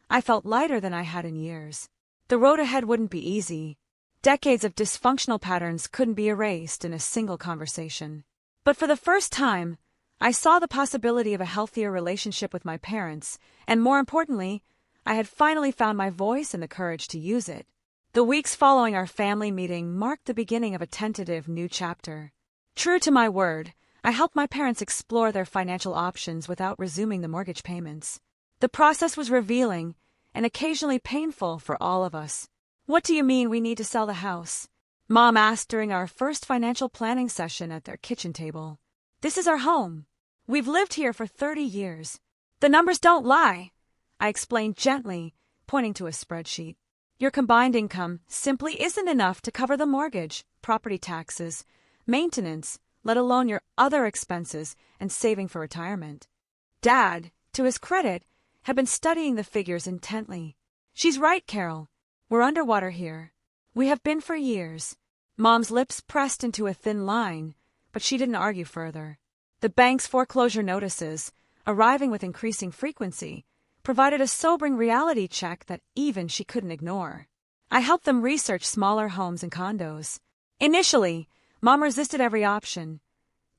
Speaker 1: I felt lighter than I had in years. The road ahead wouldn't be easy. Decades of dysfunctional patterns couldn't be erased in a single conversation. But for the first time, I saw the possibility of a healthier relationship with my parents, and more importantly, I had finally found my voice and the courage to use it. The weeks following our family meeting marked the beginning of a tentative new chapter. True to my word, I helped my parents explore their financial options without resuming the mortgage payments. The process was revealing and occasionally painful for all of us. What do you mean we need to sell the house? Mom asked during our first financial planning session at their kitchen table. This is our home. We've lived here for 30 years. The numbers don't lie, I explained gently, pointing to a spreadsheet. Your combined income simply isn't enough to cover the mortgage, property taxes, maintenance, let alone your other expenses and saving for retirement. Dad, to his credit, had been studying the figures intently. She's right, Carol. We're underwater here. We have been for years. Mom's lips pressed into a thin line, but she didn't argue further. The bank's foreclosure notices, arriving with increasing frequency, provided a sobering reality check that even she couldn't ignore. I helped them research smaller homes and condos. Initially, Mom resisted every option.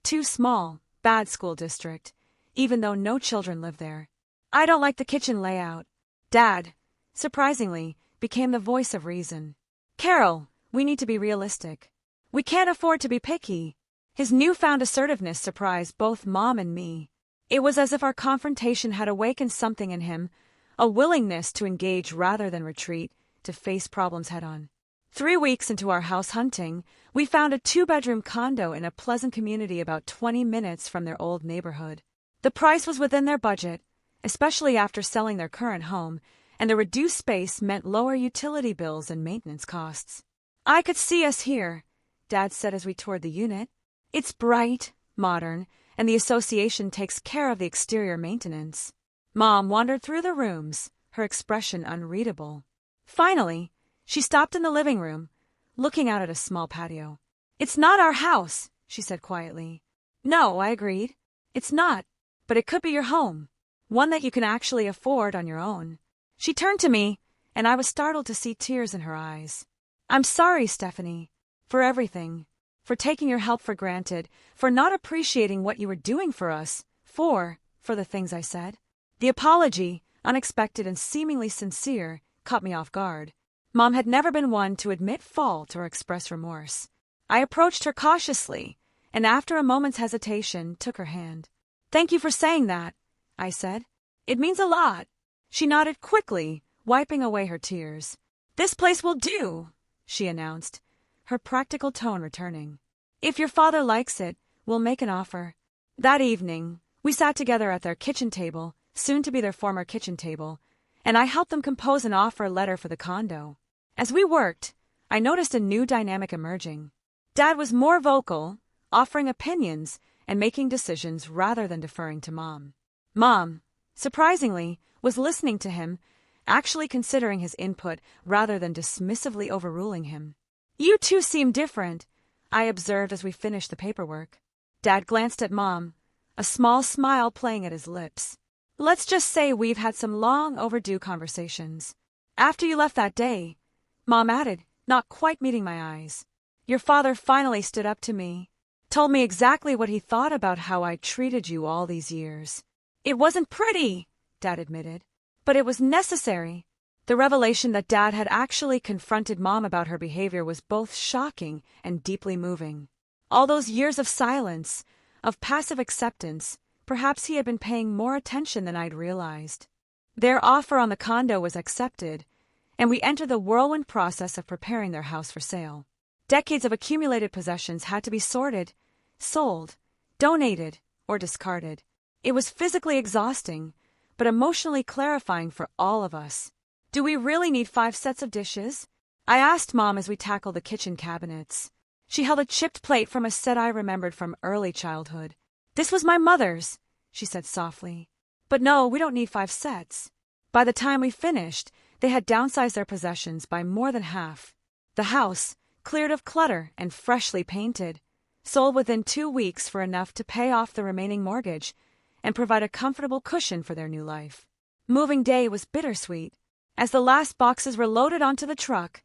Speaker 1: Too small, bad school district, even though no children live there. I don't like the kitchen layout. Dad, surprisingly, became the voice of reason. Carol, we need to be realistic. We can't afford to be picky. His newfound assertiveness surprised both Mom and me. It was as if our confrontation had awakened something in him, a willingness to engage rather than retreat, to face problems head-on. 3 weeks into our house hunting, we found a 2-bedroom condo in a pleasant community about 20 minutes from their old neighborhood. The price was within their budget, especially after selling their current home, and the reduced space meant lower utility bills and maintenance costs. I could see us here, Dad said as we toured the unit. It's bright, modern, and the association takes care of the exterior maintenance. Mom wandered through the rooms, her expression unreadable. Finally, she stopped in the living room, looking out at a small patio. It's not our house, she said quietly. No, I agreed. It's not, but it could be your home, one that you can actually afford on your own. She turned to me, and I was startled to see tears in her eyes. I'm sorry, Stephanie. For everything. For taking your help for granted, for not appreciating what you were doing for us, for the things I said. The apology, unexpected and seemingly sincere, caught me off guard. Mom had never been one to admit fault or express remorse. I approached her cautiously, and after a moment's hesitation, took her hand. "Thank you for saying that," I said. "It means a lot." She nodded quickly, wiping away her tears. "This place will do," she announced, her practical tone returning. "If your father likes it, we'll make an offer." That evening, we sat together at their kitchen table, soon to be their former kitchen table, and I helped them compose an offer letter for the condo. As we worked, I noticed a new dynamic emerging. Dad was more vocal, offering opinions and making decisions rather than deferring to Mom. Mom, surprisingly, was listening to him, actually considering his input rather than dismissively overruling him. "You two seem different," I observed as we finished the paperwork. Dad glanced at Mom, a small smile playing at his lips. "Let's just say we've had some long overdue conversations. After you left that day," Mom added, not quite meeting my eyes, "your father finally stood up to me, told me exactly what he thought about how I treated you all these years. It wasn't pretty," Dad admitted, "but it was necessary." The revelation that Dad had actually confronted Mom about her behavior was both shocking and deeply moving. All those years of silence, of passive acceptance, perhaps he had been paying more attention than I'd realized. Their offer on the condo was accepted, and we entered the whirlwind process of preparing their house for sale. Decades of accumulated possessions had to be sorted, sold, donated, or discarded. It was physically exhausting, but emotionally clarifying for all of us. "Do we really need 5 sets of dishes?" I asked Mom as we tackled the kitchen cabinets. She held a chipped plate from a set I remembered from early childhood. "This was my mother's," she said softly. "But no, we don't need 5 sets." By the time we finished, they had downsized their possessions by more than half. The house, cleared of clutter and freshly painted, sold within 2 weeks for enough to pay off the remaining mortgage and provide a comfortable cushion for their new life. Moving day was bittersweet. As the last boxes were loaded onto the truck,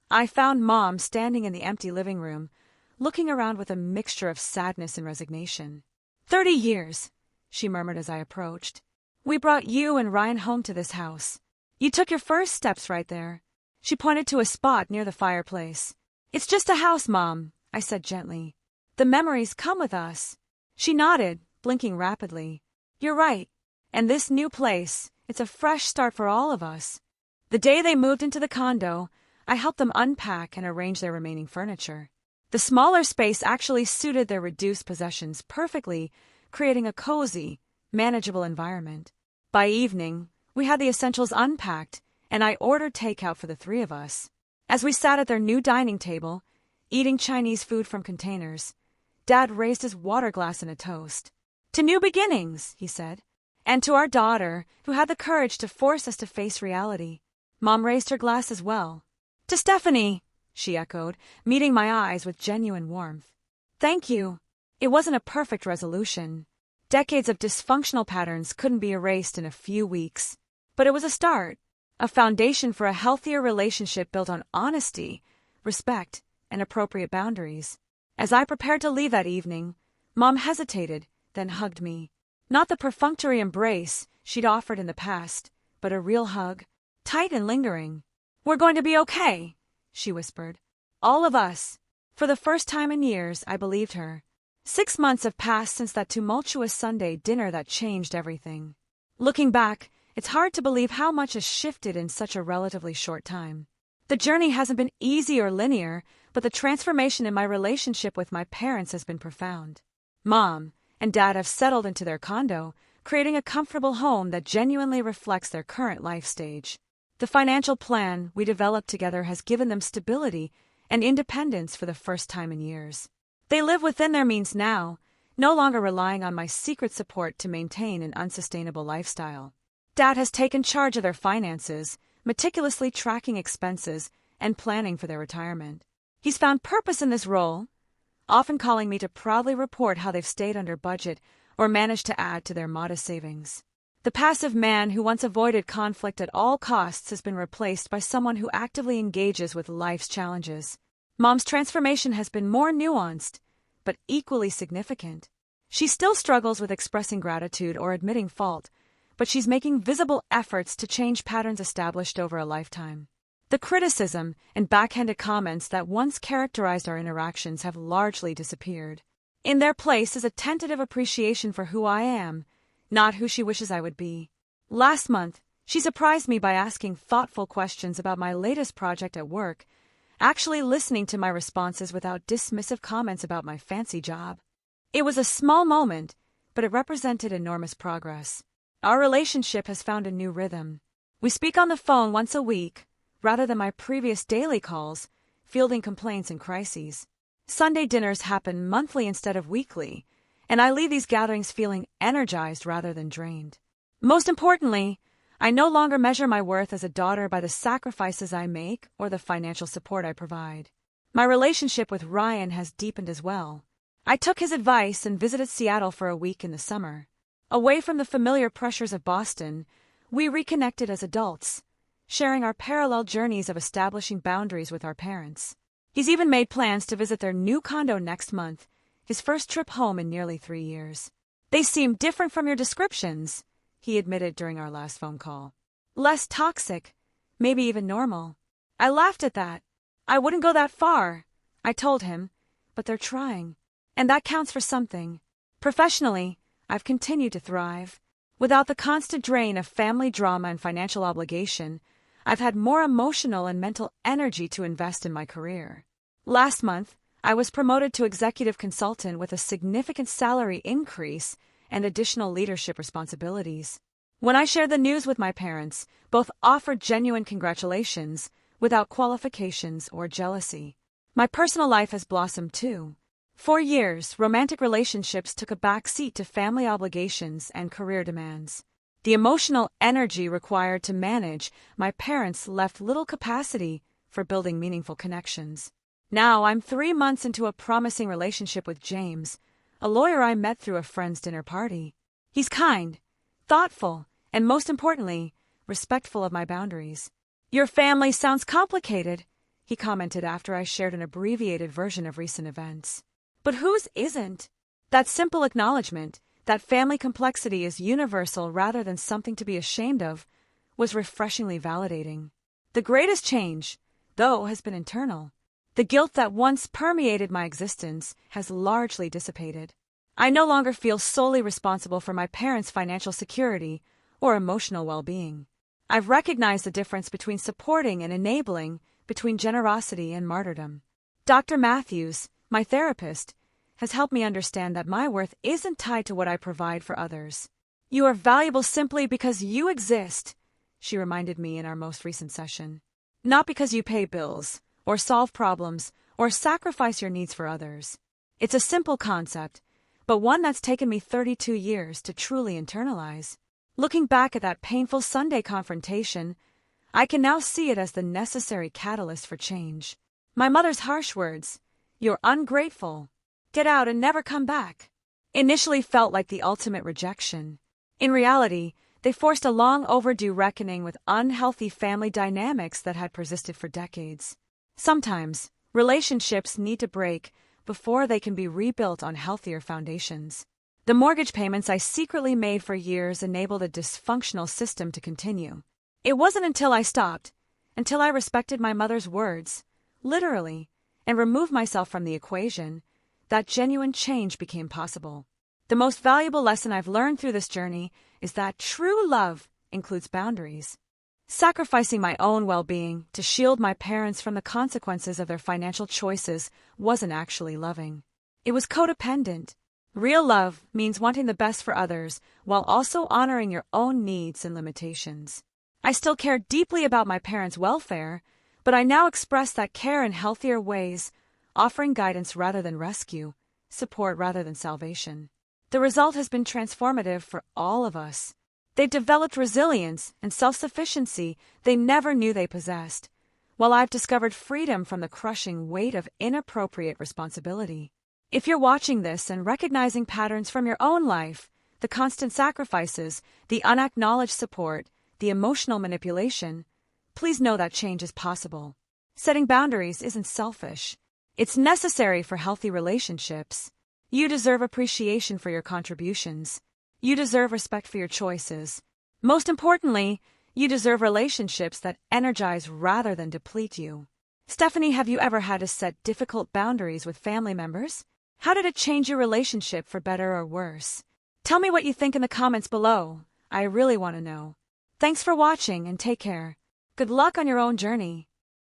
Speaker 1: I found Mom standing in the empty living room, looking around with a mixture of sadness and resignation. 30 years, she murmured as I approached. "We brought you and Ryan home to this house. You took your first steps right there." She pointed to a spot near the fireplace. "It's just a house, Mom," I said gently. "The memories come with us." She nodded, blinking rapidly. "You're right. And this new place, it's a fresh start for all of us." The day they moved into the condo, I helped them unpack and arrange their remaining furniture. The smaller space actually suited their reduced possessions perfectly, creating a cozy, manageable environment. By evening, we had the essentials unpacked, and I ordered takeout for the 3 of us. As we sat at their new dining table, eating Chinese food from containers, Dad raised his water glass in a toast. "To new beginnings," he said, "and to our daughter, who had the courage to force us to face reality." Mom raised her glass as well. "To Stephanie," she echoed, meeting my eyes with genuine warmth. "Thank you." It wasn't a perfect resolution. Decades of dysfunctional patterns couldn't be erased in a few weeks. But it was a start, a foundation for a healthier relationship built on honesty, respect, and appropriate boundaries. As I prepared to leave that evening, Mom hesitated, then hugged me. Not the perfunctory embrace she'd offered in the past, but a real hug, tight and lingering. "We're going to be okay," she whispered. "All of us." For the first time in years, I believed her. 6 months have passed since that tumultuous Sunday dinner that changed everything. Looking back, it's hard to believe how much has shifted in such a relatively short time. The journey hasn't been easy or linear, but the transformation in my relationship with my parents has been profound. Mom and Dad have settled into their condo, creating a comfortable home that genuinely reflects their current life stage. The financial plan we developed together has given them stability and independence for the first time in years. They live within their means now, no longer relying on my secret support to maintain an unsustainable lifestyle. Dad has taken charge of their finances, meticulously tracking expenses and planning for their retirement. He's found purpose in this role, often calling me to proudly report how they've stayed under budget or managed to add to their modest savings. The passive man who once avoided conflict at all costs has been replaced by someone who actively engages with life's challenges. Mom's transformation has been more nuanced, but equally significant. She still struggles with expressing gratitude or admitting fault, but she's making visible efforts to change patterns established over a lifetime. The criticism and backhanded comments that once characterized our interactions have largely disappeared. In their place is a tentative appreciation for who I am, not who she wishes I would be. Last month, she surprised me by asking thoughtful questions about my latest project at work, actually listening to my responses without dismissive comments about my fancy job. It was a small moment, but it represented enormous progress. Our relationship has found a new rhythm. We speak on the phone once a week, rather than my previous daily calls, fielding complaints and crises. Sunday dinners happen monthly instead of weekly, and I leave these gatherings feeling energized rather than drained. Most importantly, I no longer measure my worth as a daughter by the sacrifices I make or the financial support I provide. My relationship with Ryan has deepened as well. I took his advice and visited Seattle for a week in the summer. Away from the familiar pressures of Boston, we reconnected as adults, sharing our parallel journeys of establishing boundaries with our parents. He's even made plans to visit their new condo next month, his first trip home in nearly 3 years. "They seem different from your descriptions," he admitted during our last phone call. "Less toxic, maybe even normal." I laughed at that. "I wouldn't go that far," I told him, "but they're trying. And that counts for something." Professionally, I've continued to thrive. Without the constant drain of family drama and financial obligation, I've had more emotional and mental energy to invest in my career. Last month, I was promoted to executive consultant with a significant salary increase and additional leadership responsibilities. When I shared the news with my parents, both offered genuine congratulations without qualifications or jealousy. My personal life has blossomed too. For years, romantic relationships took a back seat to family obligations and career demands. The emotional energy required to manage my parents left little capacity for building meaningful connections. Now I'm 3 months into a promising relationship with James, a lawyer I met through a friend's dinner party. He's kind, thoughtful, and most importantly, respectful of my boundaries. "Your family sounds complicated," he commented after I shared an abbreviated version of recent events. But whose isn't? That simple acknowledgement, that family complexity is universal rather than something to be ashamed of, was refreshingly validating. The greatest change, though, has been internal. The guilt that once permeated my existence has largely dissipated. I no longer feel solely responsible for my parents' financial security or emotional well-being. I've recognized the difference between supporting and enabling, between generosity and martyrdom. Dr. Matthews, my therapist, has helped me understand that my worth isn't tied to what I provide for others. "You are valuable simply because you exist," she reminded me in our most recent session. "Not because you pay bills, or solve problems, or sacrifice your needs for others." It's a simple concept, but one that's taken me 32 years to truly internalize. Looking back at that painful Sunday confrontation, I can now see it as the necessary catalyst for change. My mother's harsh words, "You're ungrateful. Get out and never come back," initially felt like the ultimate rejection. In reality, they forced a long overdue reckoning with unhealthy family dynamics that had persisted for decades. Sometimes, relationships need to break before they can be rebuilt on healthier foundations. The mortgage payments I secretly made for years enabled a dysfunctional system to continue. It wasn't until I stopped, until I respected my mother's words, literally, and removed myself from the equation, that genuine change became possible. The most valuable lesson I've learned through this journey is that true love includes boundaries. Sacrificing my own well-being to shield my parents from the consequences of their financial choices wasn't actually loving. It was codependent. Real love means wanting the best for others while also honoring your own needs and limitations. I still care deeply about my parents' welfare, but I now express that care in healthier ways, offering guidance rather than rescue, support rather than salvation. The result has been transformative for all of us. They've developed resilience and self-sufficiency they never knew they possessed, while I've discovered freedom from the crushing weight of inappropriate responsibility. If you're watching this and recognizing patterns from your own life, the constant sacrifices, the unacknowledged support, the emotional manipulation, please know that change is possible. Setting boundaries isn't selfish. It's necessary for healthy relationships. You deserve appreciation for your contributions. You deserve respect for your choices. Most importantly, you deserve relationships that energize rather than deplete you. Stephanie, have you ever had to set difficult boundaries with family members? How did it change your relationship for better or worse? Tell me what you think in the comments below. I really want to know. Thanks for watching and take care. Good luck on your own journey.